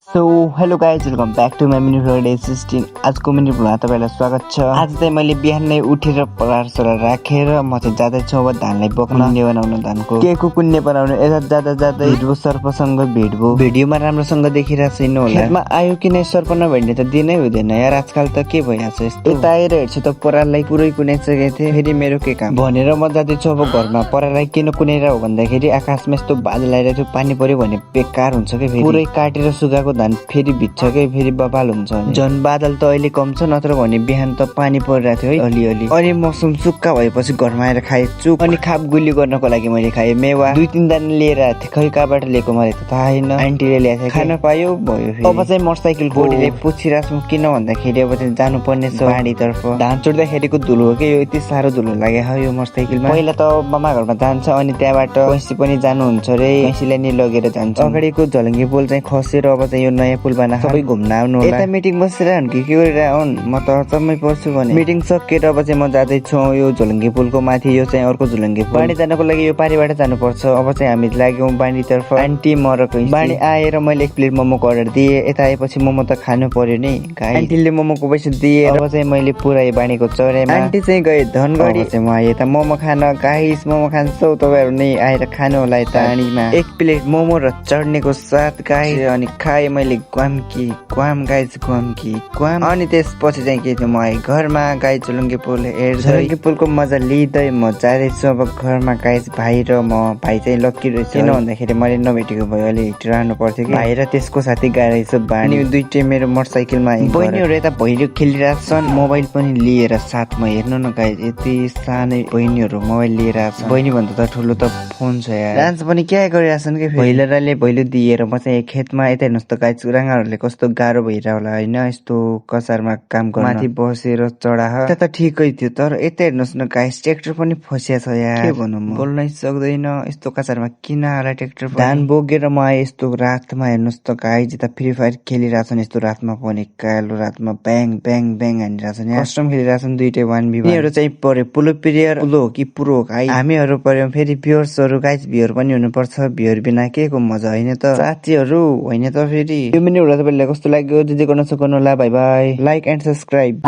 So hello guys welcome back to my mini vlog day 16। आजको mini भ्लगमा तपाईँलाई स्वागत छ। आज चाहिँ मैले बिहानै उठेर परार सरार राखेर म चाहिँ जाँदैछु अब धानलाई बोक्न कुन्ने बनाउन धानको केको कुन्ने बनाउनु। यता जाँदा जाँदा हिजो सर्पसँग भेट भयो। भिडियोमा राम्रोसँग देखिरहेको छैन होला। खेतमा आयो कि नै सर्प नभेट्ने त दिनै हुँदैन यार। आजकल त के भइहाल्छ यस्तो। यता आएर हेर्छु त पराललाई पुरै कुनाइसकेको थिएँ। फेरि मेरो के काम भनेर म जाँदैछु अब घरमा। पराललाई किन कुनेर हो भन्दाखेरि आकाशमा यस्तो बादल आइरहेको थियो, पानी पर्यो भने बेकार हुन्छ कि फेरि पुरै काटेर सुकाएको धान फेरि भिज्छ के फेरि बबाल हुन्छ। झन् बादल त अहिले कम छ, नत्र भने बिहान त पानी परिरहेको थियो है अलिअलि। अनि मौसम सुक्खा भएपछि घरमा आएर खाए चुप। अनि खाप गुली गर्नको लागि मैले खाएँ मेवा 2-3 दाना लिएर आएको थिएँ। खै कहाँबाट लिएको मलाई त थाहा छैन। आन्टीले ल्याएको थियो, खान पायो भयो। अब चाहिँ मोटरसाइकल बोडीले पुछिरहेको छु किन भन्दाखेरि अब चाहिँ जानु पर्ने छ बाढीतर्फ। धान चुड्दाखेरिको धुलो हो कि यो, यति साह्रो धुलो लाग्यो हो यो मोटरसाइकलमा। पहिला त मामा घरमा जान्छ अनि त्यहाँबाट कैसी पनि जानुहुन्छ रे, कैसीलाई नि लगेर जान्छ। अगाडिको झलङ्गे पुल चाहिँ खसेर अब चाहिँ यो नयाँ पुल बना सबै घुम्न आउनु होला। यता मिटिङ बसेर के गरेर आउन म त अचम्मै पर्छु भने। मिटिङ सकेर अब चाहिँ म जाँदैछु यो झोलङ्गे पुलको माथि, यो चाहिँ अर्को झोलङ्गे पुल। बाढी जानको लागि यो पारिबाट जानुपर्छ। अब चाहिँ हामी लाग्यौँ बाढीतर्फ। आन्टी म र कैसी। बाढी आएर मैले 1 प्लेट मोमोको अर्डर दिएँ। यता आएपछि मोमो त खानु पर्यो नि। आन्टीले मोमोको पैसा दिए। अब चाहिँ मैले पुरै बाढीको चढेमा। आन्टी चाहिँ गए धनगढी। चाहिँ म आएँ त मोमो खान। गाइस मोमो खान्छौ तपाईँहरू नै आएर खानु होला यता बाढीमा। 1 प्लेट मोमो र चढ्नेको साथ गाइस। अनि खाएँ मैले ग्वाम गाइस ग्वाम। अनि त्यसपछि चाहिँ के थियो म आएँ घरमा। गाइस झोलङ्गे पुल झोलङ्गे पुलको मजा लिँदै म जाँदैछु अब घरमा। गाइस भाइ र म, भाइ चाहिँ लक्की रहेछ किन भन्दाखेरि मैले नभेटेको भयो, अलि हिँडिरहनु पर्थ्यो कि। भाइ र त्यसको साथी गइरहेछ बानी। दुइटै मेरो मोटरसाइकलमा बहिनीहरू यता भैलो खेलिरहेको छन्, मोबाइल पनि लिएर साथमा। हेर्नु न गाइस यति सानै बहिनीहरू मोबाइल लिएर आएको छ। बहिनी भन्दा त ठुलो त फोन छ यार। डान्स पनि क्या गरिरहेछन् कि भैलोले भैलो दिएर म चाहिँ खेतमा। यता हेर्नुहोस् त गाइस राङ्गाहरूले कस्तो गाह्रो भइरह होला होइन यस्तो कसारमा काम गर्न। माथि बसेर चढाह त ठिकै थियो, तर यता हेर्नुहोस् न गाइस ट्र्याक्टर पनि फसिया छ यार। के भनौँ म बोल्नै सक्दैन यस्तो कसारमा किन होला ट्र्याक्टर। धान बोकेर म आएँ यस्तो रातमा। हेर्नुहोस् त गाइस यता फ्री फायर खेलिरहेछन् यस्तो रातमा पनि। कालो रातमा ब्याङ ब्याङ ब्याङ हानिरहेछन् यार। कस्टम खेलिरहेछन् दुइटै 1v1। यिनीहरू चाहिँ पर्यो पुलो प्लेयर। पुलो हो कि पुरो हो गाइस। हामीहरू पर्यो फेरि भ्युअर्सहरू। गाइस भ्युअर पनि हुनुपर्छ, भ्युअर बिना के को मजा होइन त साथीहरू होइन त फेरि। यो मिनी भ्लग तपाईँलाई कस्तो लाग्यो जे गर्न सक्नु होला। By by, like and subscribe.